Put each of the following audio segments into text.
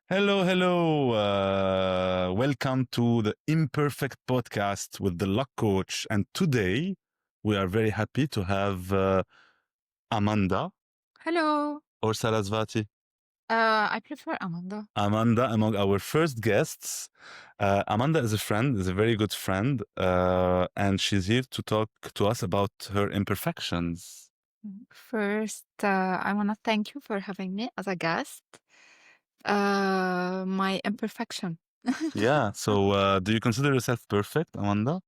Hello, hello. Welcome to the Imperfect podcast with the Luck Coach. And today we are very happy to have Amanda Hello. or Sarasvati. I prefer Amanda. Amanda, among our first guests. Amanda is a friend, is a very good friend, and she's here to talk to us about her imperfections. First, I want to thank you for having me as a guest. My imperfection. Yeah. So, do you consider yourself perfect, Amanda?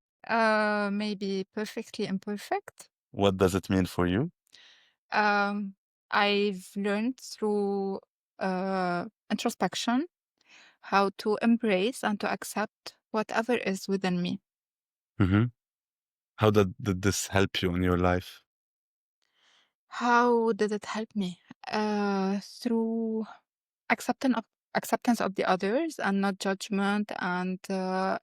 Maybe perfectly imperfect. What does it mean for you? Um, I've learned through introspection how to embrace and to accept whatever is within me. Mm-hmm. How did this help you in your life? How did it help me? Through acceptance of acceptance of the others and not judgment, and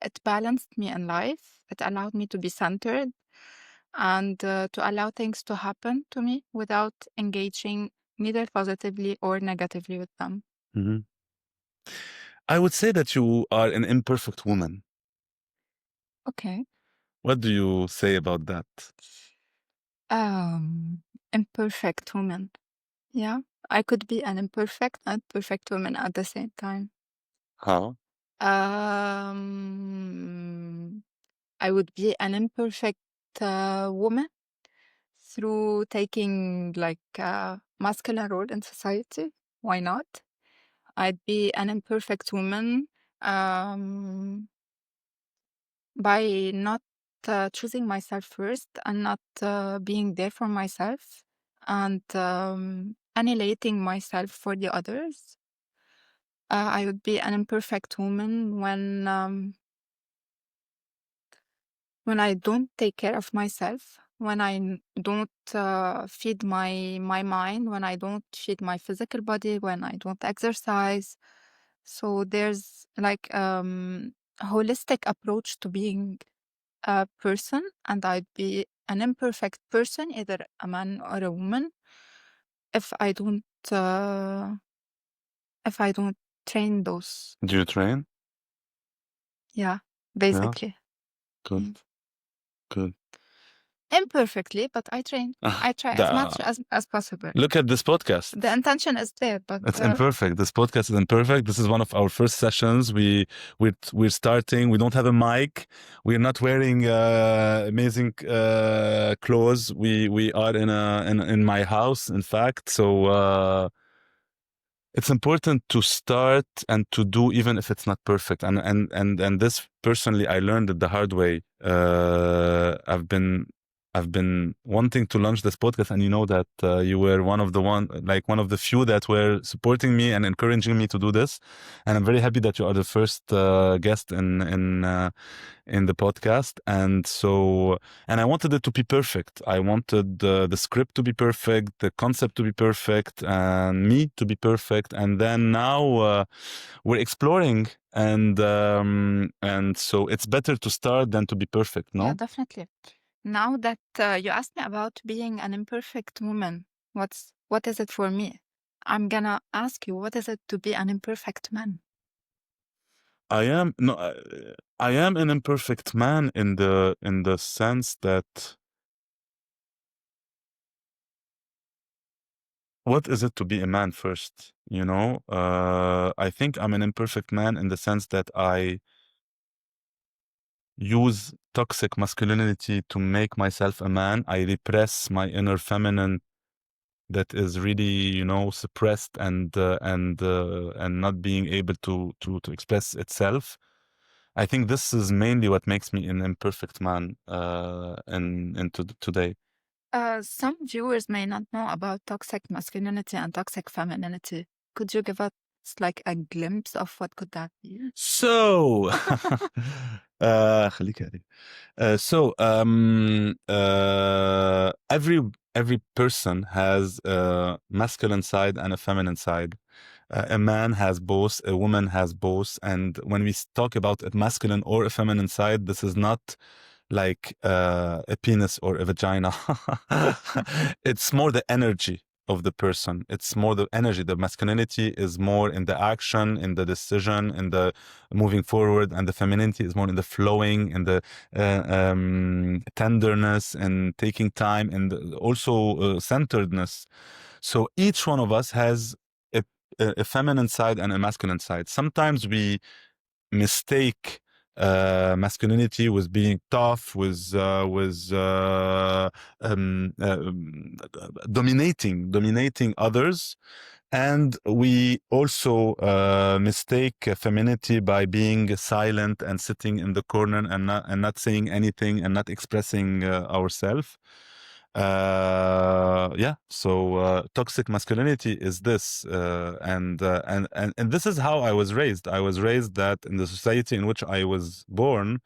it balanced me in life. It allowed me to be centered and to allow things to happen to me without engaging neither positively or negatively with them. Mm-hmm. I would say that you are an imperfect woman. Okay. What do you say about that? Um, Imperfect woman. Yeah, I could be an imperfect and perfect woman at the same time. How? Um, I would be an imperfect woman through taking like a masculine role in society. Why not? I'd be an imperfect woman by not choosing myself first and not being there for myself and annihilating myself for the others. I would be an imperfect woman when I don't take care of myself, when I don't feed my mind, when I don't feed my physical body, when I don't exercise. So there's like a holistic approach to being a person, and I'd be an imperfect person, either a man or a woman, if I don't uh, if I don't train those. Do you train? Yeah, Yeah. basically. Good. Mm. Good. Imperfectly, but I train. I try as much Da- as possible. Look at this The podcast. intention is there, but It's imperfect. This podcast is imperfect. This is one of our first sessions. We're starting. We don't have a mic. We're not wearing amazing clothes. We are in my house, in fact. So it's important to start and to do even if it's not perfect. And this personally I learned it the hard way. I've been wanting to launch this podcast, and you know that you were one of the few that were supporting me and encouraging me to do this. And I'm very happy that you are the first guest in the podcast. And I wanted it to be perfect. I wanted the script to be perfect, the concept to be perfect, and me to be perfect. And then now we're exploring, and so it's better to start than to be perfect. yeah, No, definitely. Now that you asked me about being an imperfect woman, what is it for me? I'm gonna ask you, what is it to be an imperfect man? I am no, I am an imperfect man in the sense that what is it to be a man first? I think I'm an imperfect man in the sense that I use toxic masculinity to make myself a man. I repress my inner feminine that is really, suppressed and not being able to express itself. I think this is mainly what makes me an imperfect man today. Some viewers may not know about toxic masculinity and toxic femininity. Could you give us like a glimpse of what could that be? So, خليك عليك. Every person has a masculine side and a feminine side. A man has both, a woman has both. And when we talk about a masculine or a feminine side, this is not like a penis or a vagina. It's more the energy. of the person. It's more the energy. The masculinity is more in the action, in the decision, in the moving forward, and the femininity is more in the flowing, in the tenderness and taking time, and also centeredness. So each one of us has a feminine side and a masculine side. Sometimes we mistake masculinity with being tough, with dominating others, and we also mistake femininity by being silent and sitting in the corner and not saying anything and not expressing ourselves. So toxic masculinity is this, and this is how I was raised. I was raised that in the society in which I was born,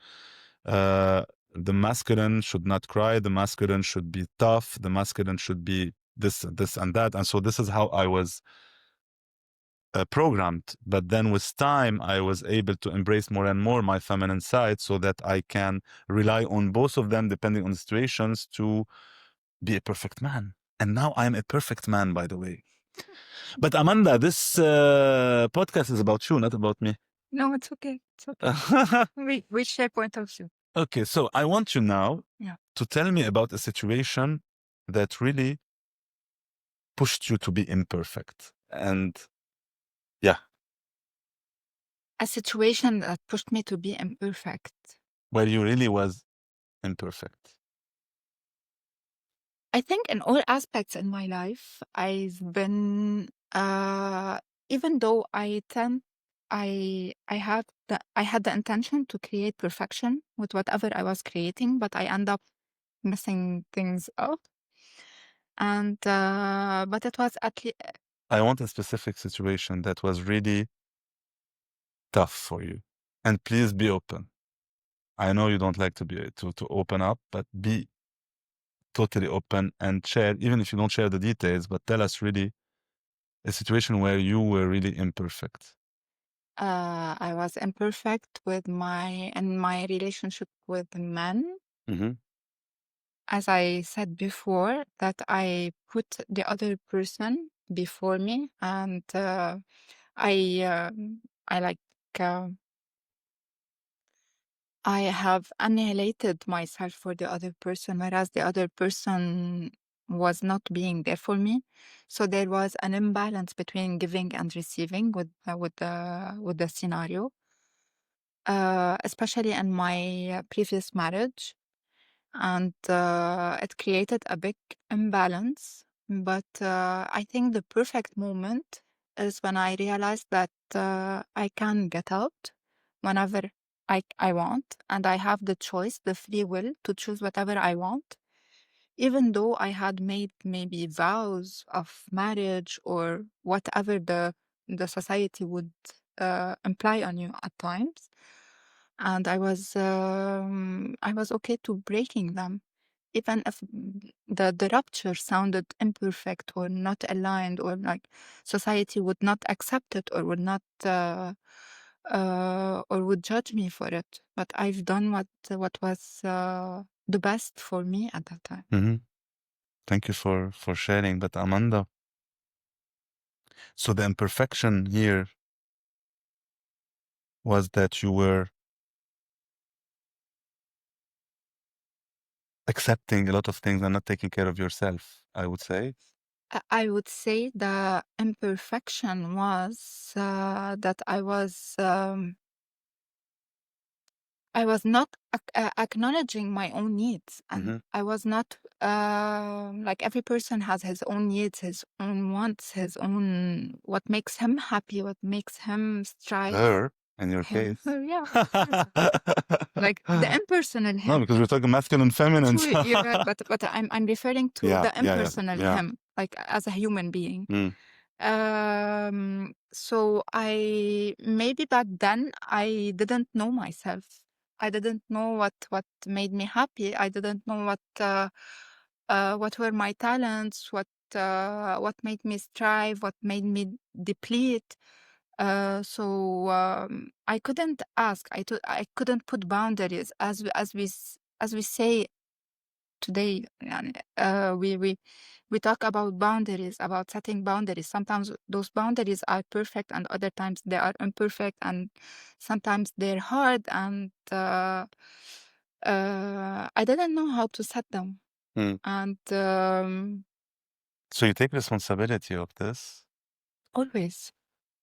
the masculine should not cry, the masculine should be tough, the masculine should be this and that, and so this is how I was programmed. But then with time, I was able to embrace more and more my feminine side, so that I can rely on both of them depending on the situations to be a perfect man. And now I'm a perfect man, by the way. But Amanda, this podcast is about you, not about me. No, it's okay. It's okay. We share point of view. Okay, so I want you now to tell me about a situation that really pushed you to be imperfect. And a situation that pushed me to be imperfect. Where you really was imperfect. I think in all aspects in my life, I've been, even though I had the intention to create perfection with whatever I was creating, but I end up messing things up. And but it was at least. I want a specific situation that was really tough for you, and please be open. I know you don't like to open up, but be totally open and share, even if you don't share the details, but tell us really a situation where you were really imperfect. I was imperfect in my relationship with men. Mm-hmm. As I said before, that I put the other person before me, and I like I have annihilated myself for the other person, whereas the other person was not being there for me. So there was an imbalance between giving and receiving with the scenario, especially in my previous marriage, and it created a big imbalance. But I think the perfect moment is when I realized that I can get out whenever I want, and I have the choice, the free will to choose whatever I want, even though I had made maybe vows of marriage or whatever the society would imply on you at times. And I was okay to breaking them, even if the rupture sounded imperfect or not aligned, or like society would not accept it or would not or would judge me for it. But I've done what was the best for me at that time. Mm-hmm. Thank you for sharing. But Amanda, so the imperfection here was that you were accepting a lot of things and not taking care of yourself, I would say. I would say the imperfection was that I was not acknowledging my own needs, and I was not like every person has his own needs, his own wants, his own what makes him happy, what makes him strive. Her, in your case. Yeah. Like the impersonal him. No, because we're talking masculine, feminine. True, you're right, but I'm referring to the impersonal him, like as a human being. So I maybe back then I didn't know myself. I didn't know what made me happy. I didn't know what were my talents, what made me strive, what made me deplete. So I couldn't ask. I couldn't put boundaries, as we say today. يعني, we talk about boundaries, about setting boundaries. Sometimes those boundaries are perfect, and other times they are imperfect, and sometimes they're hard. And I didn't know how to set them. And So you take responsibility of this? always,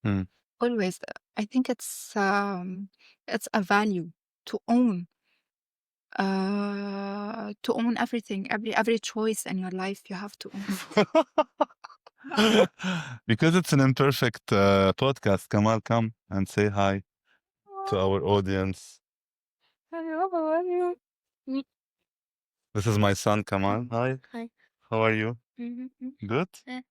Mm. always. I think it's a value to own. To own everything, every choice in your life, you have to own it. Because it's an imperfect podcast, Kamal, come and say hi to our audience. Hello, how are you? This is my son, Kamal. Hi. Hi. How are you? Good? Yeah.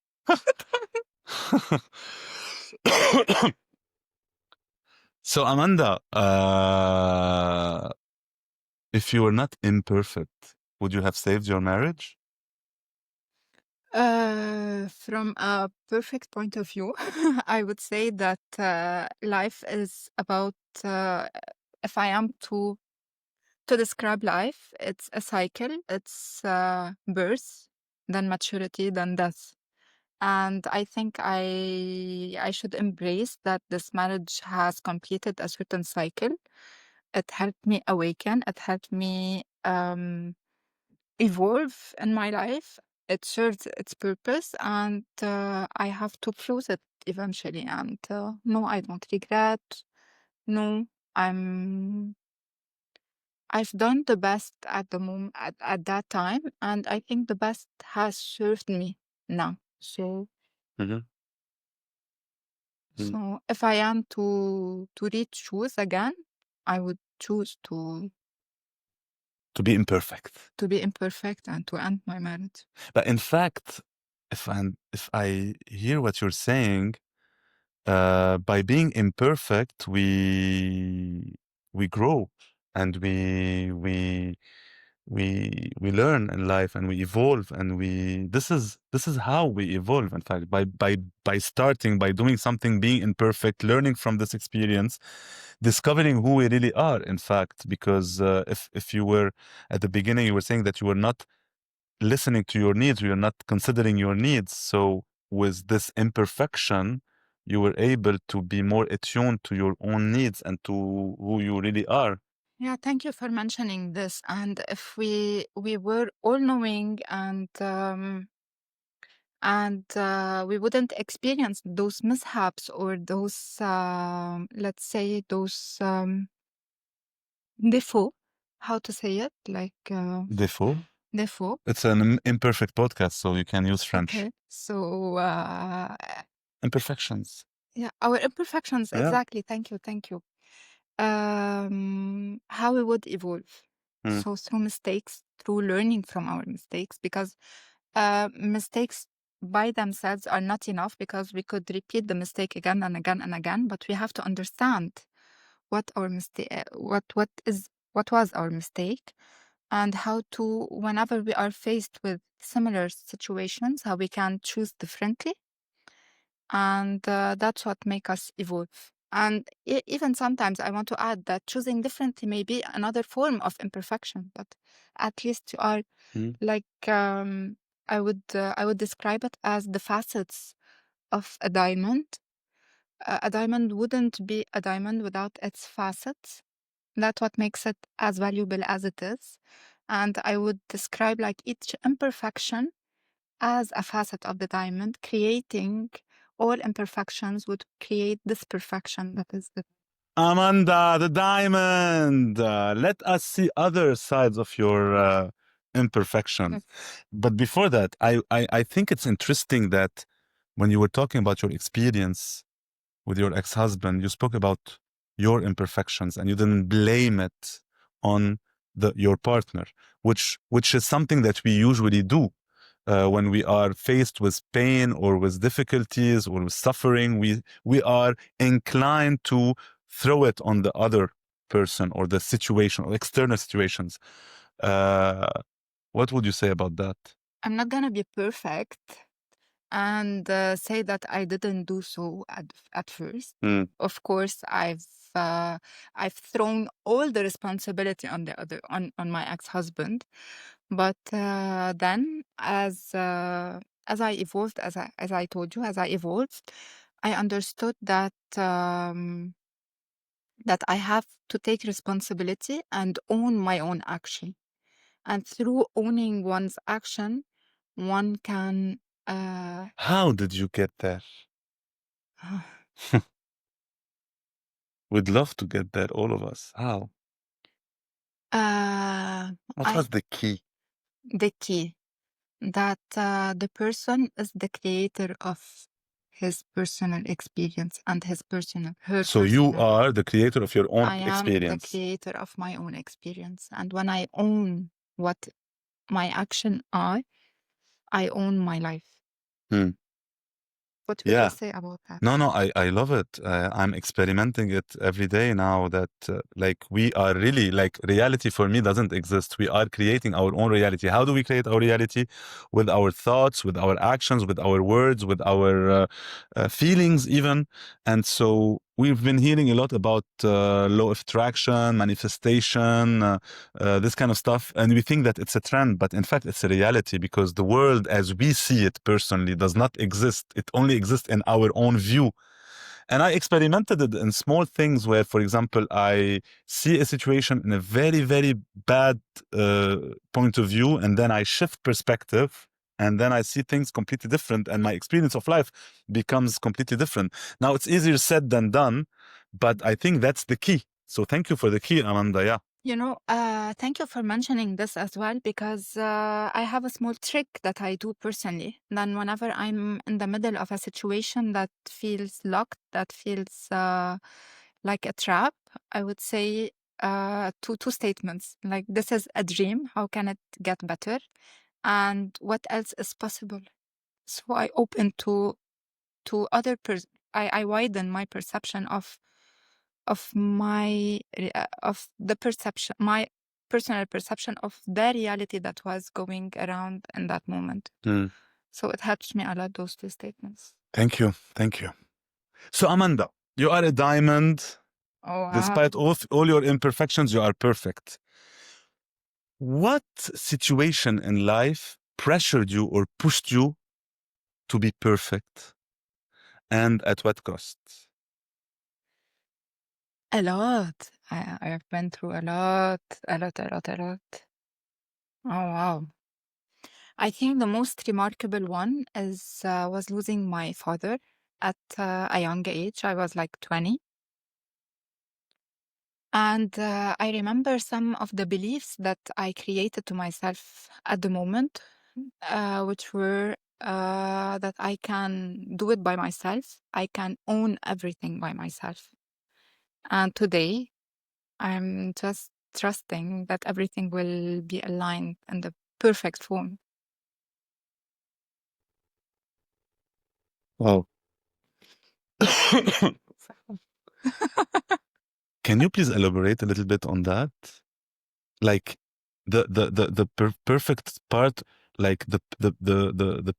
So, Amanda, if you were not imperfect, would you have saved your marriage? From a perfect point of view, I would say that life is about, if I am to describe life, it's a cycle. It's birth, then maturity, then death. And I think I should embrace that this marriage has completed a certain cycle. It helped me awaken. It helped me evolve in my life. It served its purpose, and I have to close it eventually. And no, I don't regret. No, I've done the best at the moment at that time, and I think the best has served me now. So Mm-hmm. so if I am to re-choose again, I would choose To be imperfect. to be imperfect and to end my marriage. But in fact, if I hear what you're saying, by being imperfect, we grow and we learn in life and we evolve and this is how we evolve. In fact, by starting, by doing something, being imperfect, learning from this experience, discovering who we really are. In fact, because if you were at the beginning, you were saying that you were not listening to your needs, you're not considering your needs. So with this imperfection, you were able to be more attuned to your own needs and to who you really are. Yeah, thank you for mentioning this. And if we were all knowing and we wouldn't experience those mishaps or those let's say those défauts, how to say it, like Défaut. défauts. It's an imperfect podcast, so you can use French. Okay, so Imperfections. yeah, our imperfections, Yeah. exactly. Thank you. How we would evolve. So through mistakes, through learning from our mistakes, because mistakes by themselves are not enough, because we could repeat the mistake again and again and again, but we have to understand what our mistake, what was our mistake, and how to, whenever we are faced with similar situations, how we can choose differently, and that's what make us evolve. And even sometimes I want to add that choosing differently may be another form of imperfection, but at least you are like I would describe it as the facets of a diamond. A diamond wouldn't be a diamond without its facets. That's what makes it as valuable as it is. And I would describe like each imperfection as a facet of the diamond, creating all imperfections would create this perfection that is the. Amanda, the diamond. Let us see other sides of your imperfection. But before that, I think it's interesting that when you were talking about your experience with your ex-husband, you spoke about your imperfections and you didn't blame it on your partner, which is something that we usually do. When we are faced with pain or with difficulties or with suffering, we are inclined to throw it on the other person or the situation or external situations. What would you say about that? I'm not gonna be perfect and say that I didn't do so at first. Of course, I've thrown all the responsibility on the other on my ex-husband, But then, as I evolved, as I told you, as I evolved, I understood that I have to take responsibility and own my own action. And through owning one's action, one can. How did you get there? We'd love to get there, all of us. How? What I was the key? the key that the person is the creator of his personal experience and her So you personal. are the creator of your own I am the experience. creator of my own experience, and when I own what my action are, I own my life. Hmm. What would you Yeah. say about that? No, I love it. I'm experimenting it every day now that like we are really like reality for me doesn't exist. We are creating our own reality. How do we create our reality? With our thoughts, with our actions, with our words, with our feelings even. And so we've been hearing a lot about law of attraction, manifestation, this kind of stuff. And we think that it's a trend, but in fact it's a reality because the world as we see it personally does not exist. It only exists in our own view. And I experimented it in small things where, for example, I see a situation in a very, very bad point of view, and then I shift perspective, and then I see things completely different, and my experience of life becomes completely different. Now, it's easier said than done, but I think that's the key. So thank you for the key, Amanda. Yeah. Thank you for mentioning this as well, because I have a small trick that I do personally. Then, whenever I'm in the middle of a situation that feels locked, that feels like a trap, I would say two statements like, "This is a dream. How can it get better? And what else is possible?" So I open to other. I widen my perception of the perception, my personal perception of the reality that was going around in that moment. Mm. So it helps me a lot, those two statements. Thank you. Thank you. So, Amanda, you are a diamond. Oh, wow. Despite all your imperfections, you are perfect. What situation in life pressured you or pushed you to be perfect? And at what cost? A lot. I've been through a lot. Oh, wow. I think the most remarkable one was losing my father at a young age. I was like 20. And I remember some of the beliefs that I created to myself at the moment, which were that I can do it by myself. I can own everything by myself. And today, I'm just trusting that everything will be aligned in the perfect form. Wow. Can you please elaborate a little bit on that? Like the perfect part, like the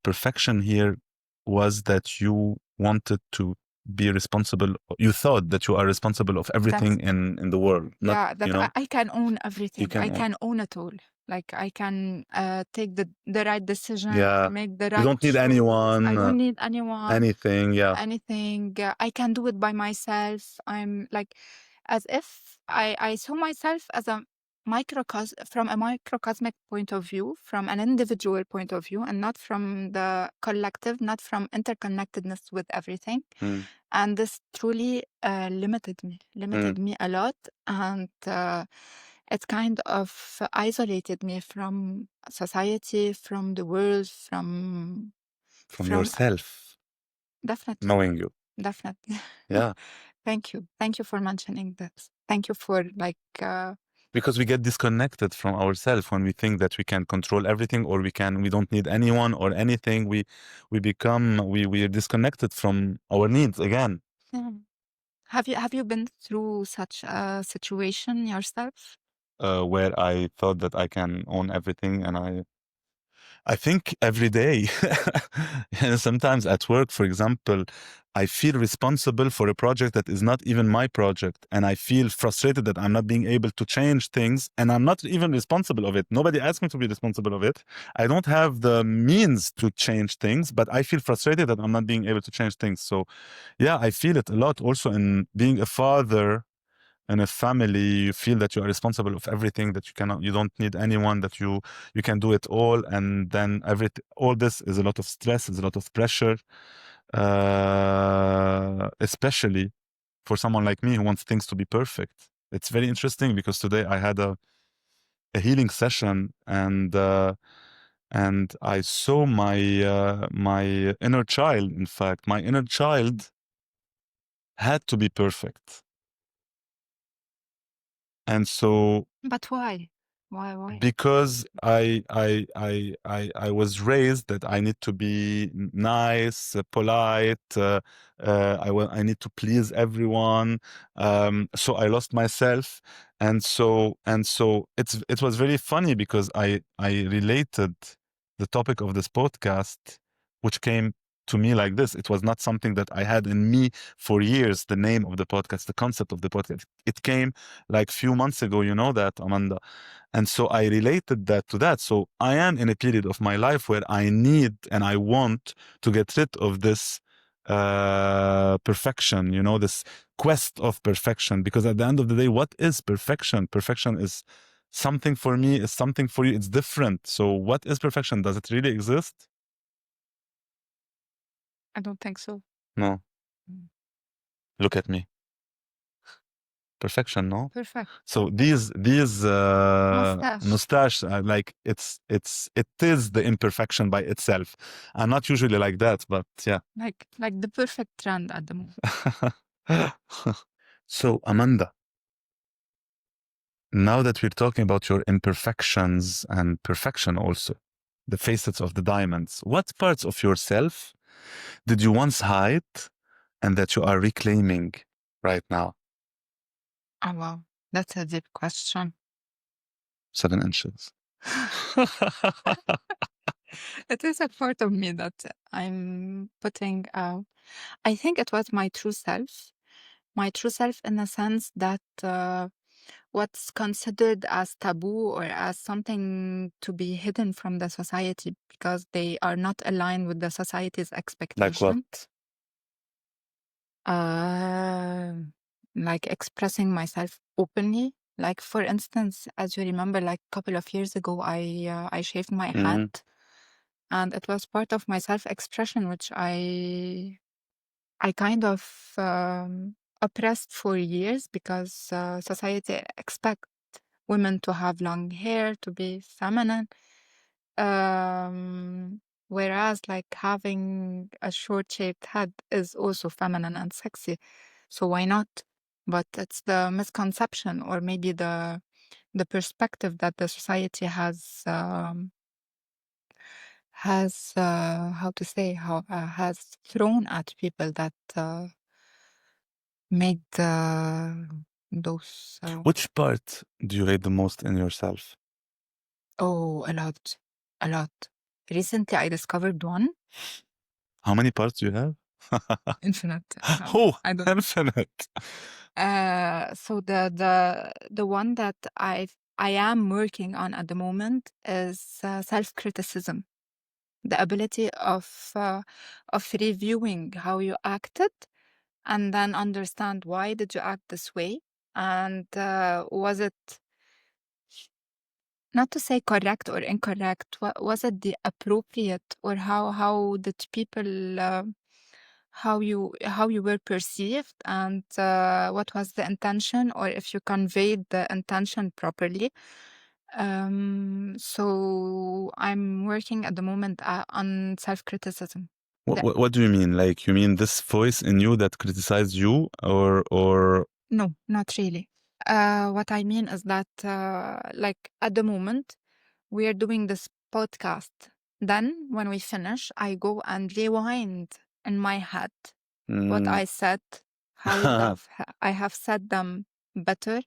perfection here was that you wanted to be responsible. You thought that you are responsible of everything in the world. Not, Yeah, that you know, I can own everything. can I own. can own it all. Like I can take the right decision, Yeah. make the You right don't need choice. anyone, I don't need anyone, anything. Yeah. anything. I can do it by myself. I'm like, as if I saw myself as a from a microcosmic point of view, from an individual point of view, and not from the collective, not from interconnectedness with everything. Mm. And this truly limited me a lot, and it kind of isolated me from society, from the world, from yourself, definitely, knowing you. definitely. Yeah. Thank you for mentioning this. Thank you for Because we get disconnected from ourselves when we think that we can control everything, or we don't need anyone or anything. We are disconnected from our needs again. Yeah. Have you been through such a situation yourself? Where I thought that I can own everything, and I think every day. And sometimes at work, for example, I feel responsible for a project that is not even my project. And I feel frustrated that I'm not being able to change things. And I'm not even responsible of it. Nobody asked me to be responsible of it. I don't have the means to change things, but I feel frustrated that I'm not being able to change things. So yeah, I feel it a lot also in being a father in a family. You feel that you are responsible of everything, that you don't need anyone, that you can do it all. And then all this is a lot of stress, is a lot of pressure, especially for someone like me who wants things to be perfect. It's very interesting because today I had a healing session, and I saw my inner child. In fact, my inner child had to be perfect. And so, But why? Why? because I was raised that I need to be nice, polite. I need to please everyone. So I lost myself, and so it was very funny because I related the topic of this podcast, which came to me like this. It was not something that I had in me for years. The name of the podcast, the concept of the podcast, it came like few months ago. You know that, Amanda. And so I related that to that. So I am in a period of my life where I need and I want to get rid of this perfection, this quest of perfection. Because at the end of the day, what is perfection? Perfection is something for me, is something for you. It's different. So what is perfection? Does it really exist? I don't think so. No. Look at me. Perfection, no? Perfect. So these mustache, like it is the imperfection by itself. I'm not usually like that, but yeah. Like the perfect trend at the moment. So Amanda, now that we're talking about your imperfections and perfection also, the facets of the diamonds, what parts of yourself did you once hide and that you are reclaiming right now? Oh wow, that's a deep question. 7 inches. It is a part of me that I'm putting out. I think it was my true self. My true self in the sense that what's considered as taboo or as something to be hidden from the society because they are not aligned with the society's expectation. Like what? Like expressing myself openly. Like for instance, as you remember, like a couple of years ago, I shaved my head, and it was part of my self-expression, which I kind of oppressed for years because society expect women to have long hair, to be feminine. Whereas like having a short-shaped head is also feminine and sexy. So why not? But it's the misconception or maybe the perspective that the society has has thrown at people that made those. Which part do you hate the most in yourself? Oh, a lot. Recently, I discovered one. How many parts do you have? Infinite. Oh, I don't. infinite. So the one that I am working on at the moment is self-criticism. The ability of reviewing how you acted and then understand why did you act this way, and was it, not to say correct or incorrect, was it the appropriate, or how did people how you were perceived, and what was the intention, or if you conveyed the intention properly. So I'm working at the moment on self-criticism. What do you mean? Like, you mean this voice in you that criticized you, or No, not really. What I mean is that, like at the moment, we are doing this podcast. Then, when we finish, I go and rewind in my head what I said, how would I have said them better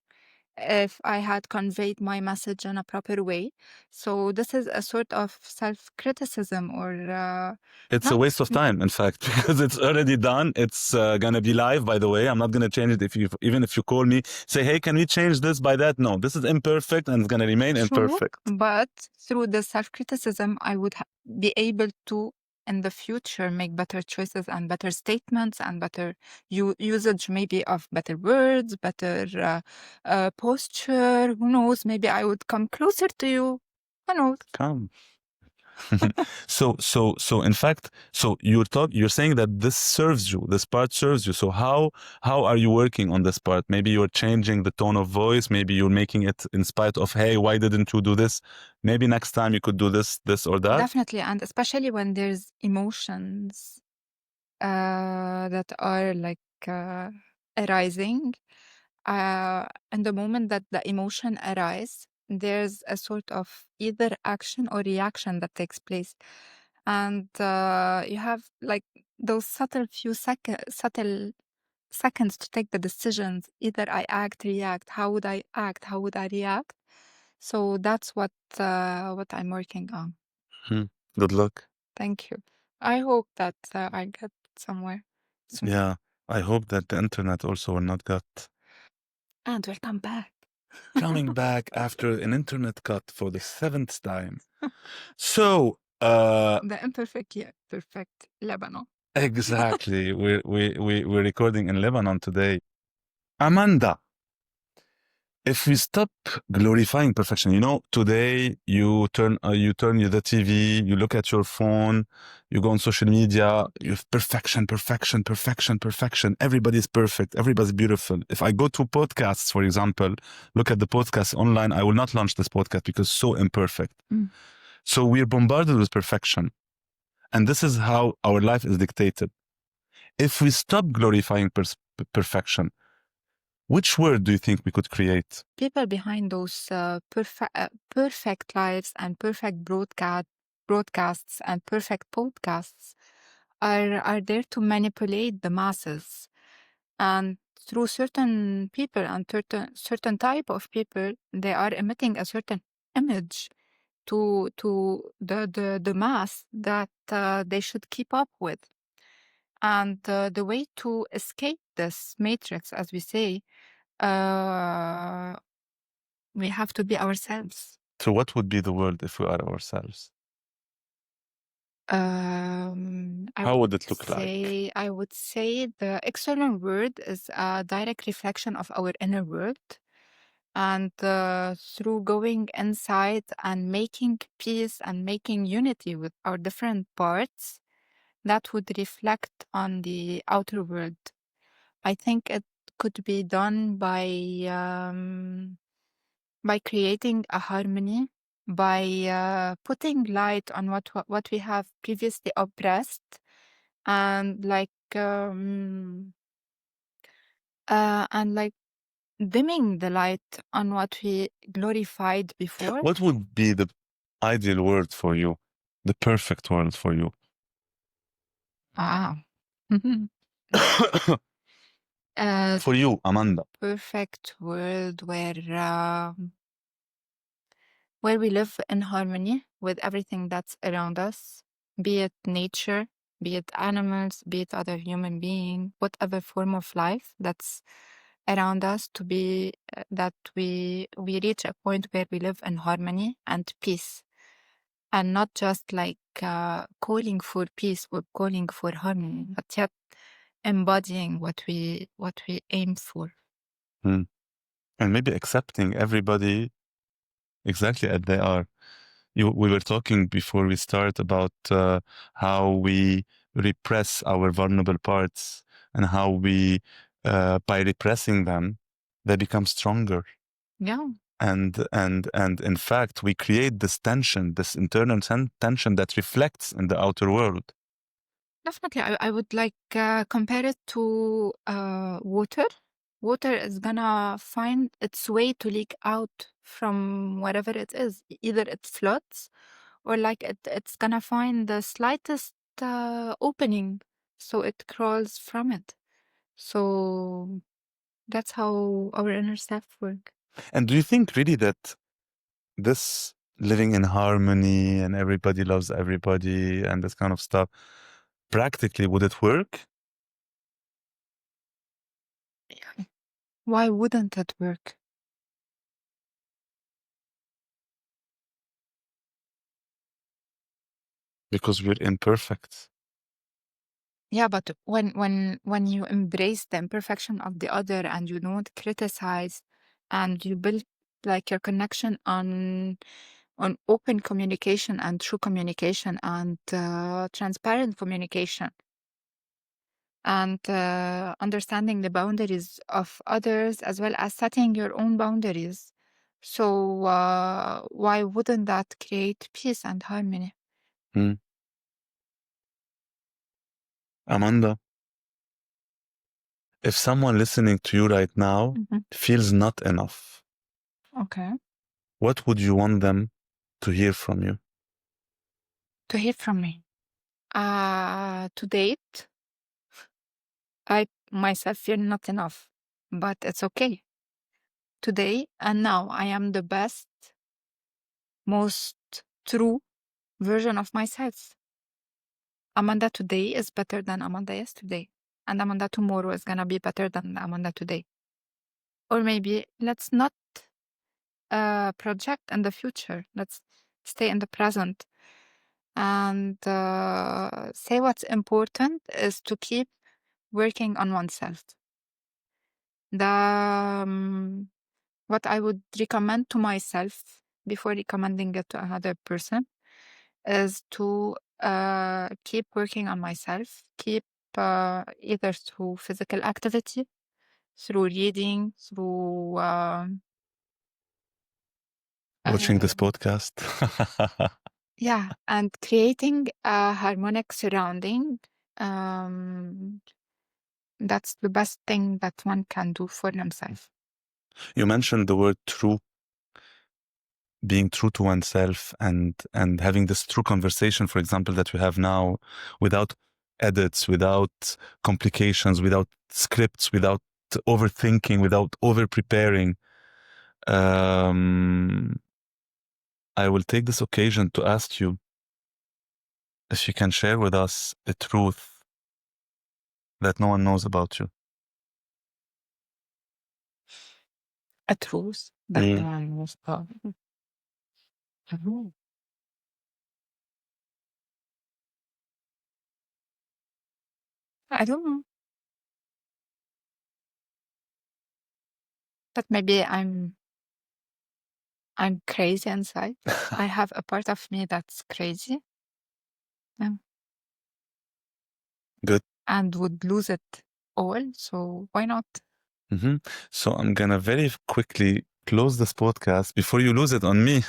if I had conveyed my message in a proper way. So this is a sort of self-criticism or It's a not. waste of time, in fact, because it's already done. It's gonna be live, by the way. I'm not gonna change it even if you call me, say, hey, can we change this by that? No, this is imperfect and it's gonna remain True, imperfect. but through the self-criticism, I would be able to, in the future, make better choices and better statements and better usage, maybe of better words, better posture. Who knows? Maybe I would come closer to you. Who knows? Come. So in fact, so you're saying that this part serves you. So how are you working on this part? Maybe you're changing the tone of voice, maybe you're making it in spite of, hey, why didn't you do this? Maybe next time you could do this or that. Definitely, and especially when there's emotions that are like arising. In the moment that the emotion arises, there's a sort of either action or reaction that takes place. And you have like those subtle seconds to take the decisions. Either I act, react. How would I act? How would I react? So that's what I'm working on. Good luck. Thank you. I hope that I get somewhere soon. Yeah, I hope that the internet also will not get And we'll come back. coming back after an internet cut for the 7th time. So, The imperfect yet perfect Lebanon. exactly, we're recording in Lebanon today. Amanda, if we stop glorifying perfection, today you turn the TV, you look at your phone, you go on social media, you have perfection, perfection, perfection, perfection. Everybody's perfect. Everybody's beautiful. If I go to podcasts, for example, look at the podcast online, I will not launch this podcast because it's so imperfect. So we're bombarded with perfection. And this is how our life is dictated. If we stop glorifying perfection, which word do you think we could create? People behind those perfect lives and perfect broadcasts and perfect podcasts are there to manipulate the masses. And through certain people and certain type of people, they are emitting a certain image to the mass that they should keep up with. And the way to escape this matrix, as we say, we have to be ourselves. So what would be the word if we are ourselves? How would it look like? I would say the external world is a direct reflection of our inner world. And through going inside and making peace and making unity with our different parts, that would reflect on the outer world. I think it could be done by creating a harmony, by putting light on what we have previously oppressed, and like dimming the light on what we glorified before. What would be the ideal word for you? The perfect word for you? Ah. For you, Amanda. Perfect world where we live in harmony with everything that's around us, be it nature, be it animals, be it other human being, whatever form of life that's around us, to be that we reach a point where we live in harmony and peace, and not just like calling for peace or calling for harmony, but yet embodying what we aim for. And maybe accepting everybody exactly as they are. We were talking before we start about how we repress our vulnerable parts and how we, by repressing them, they become stronger. Yeah. And in fact, we create this tension, this internal tension that reflects in the outer world. Definitely, I would like compare it to water. Water is gonna find its way to leak out from wherever it is. Either it floods, or like it's gonna find the slightest opening, so it crawls from it. So that's how our inner self work. And do you think really that this living in harmony and everybody loves everybody and this kind of stuff, practically, would it work? Why wouldn't it work? Because we're imperfect. Yeah, but when you embrace the imperfection of the other and you don't criticize and you build like your connection on open communication and true communication and transparent communication and understanding the boundaries of others as well as setting your own boundaries. So why wouldn't that create peace and harmony? Amanda, if someone listening to you right now feels not enough, Okay. what would you want them to hear from you? To hear from me. To date, I myself feel not enough, but it's okay. Today and now, I am the best, most true version of myself. Amanda today is better than Amanda yesterday. And Amanda tomorrow is gonna be better than Amanda today. Or maybe let's not project in the future. Let's stay in the present. And say what's important is to keep working on oneself. What I would recommend to myself before recommending it to another person is to keep working on myself, keep either through physical activity, through reading, through Watching this podcast? yeah, and creating a harmonic surrounding. That's the best thing that one can do for himself. You mentioned the word true, being true to oneself and having this true conversation, for example, that we have now, without edits, without complications, without scripts, without overthinking, without over-preparing. I will take this occasion to ask you if you can share with us a truth that no one knows about you. A truth that no one knows about. I don't know. But maybe I'm crazy inside. I have a part of me that's crazy. Yeah. Good. And would lose it all, so why not? So I'm gonna very quickly close this podcast before you lose it on me.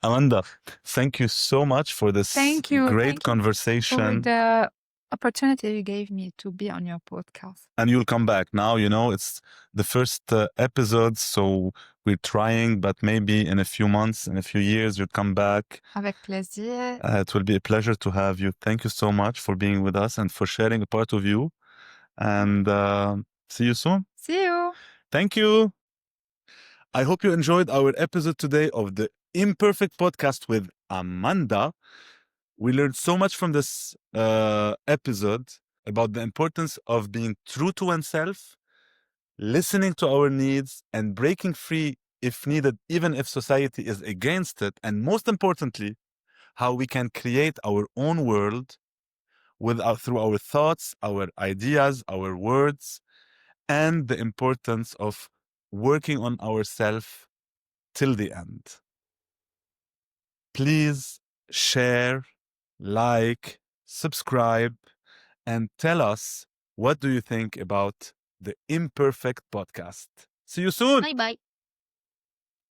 Amanda, thank you so much for this great conversation. For the opportunity you gave me to be on your podcast. And you'll come back. Now, it's the first episode, so we're trying, but maybe in a few months, in a few years, you'll come back. Avec plaisir. It will be a pleasure to have you. Thank you so much for being with us and for sharing a part of you. And see you soon. See you. Thank you. I hope you enjoyed our episode today of the Imperfect Podcast with Amanda. We learned so much from this episode about the importance of being true to oneself, listening to our needs, and breaking free if needed, even if society is against it. And most importantly, how we can create our own world through our thoughts, our ideas, our words, and the importance of working on ourselves till the end. Please share, like, subscribe, and tell us what do you think about the Imperfect Podcast. See you soon. Bye-bye.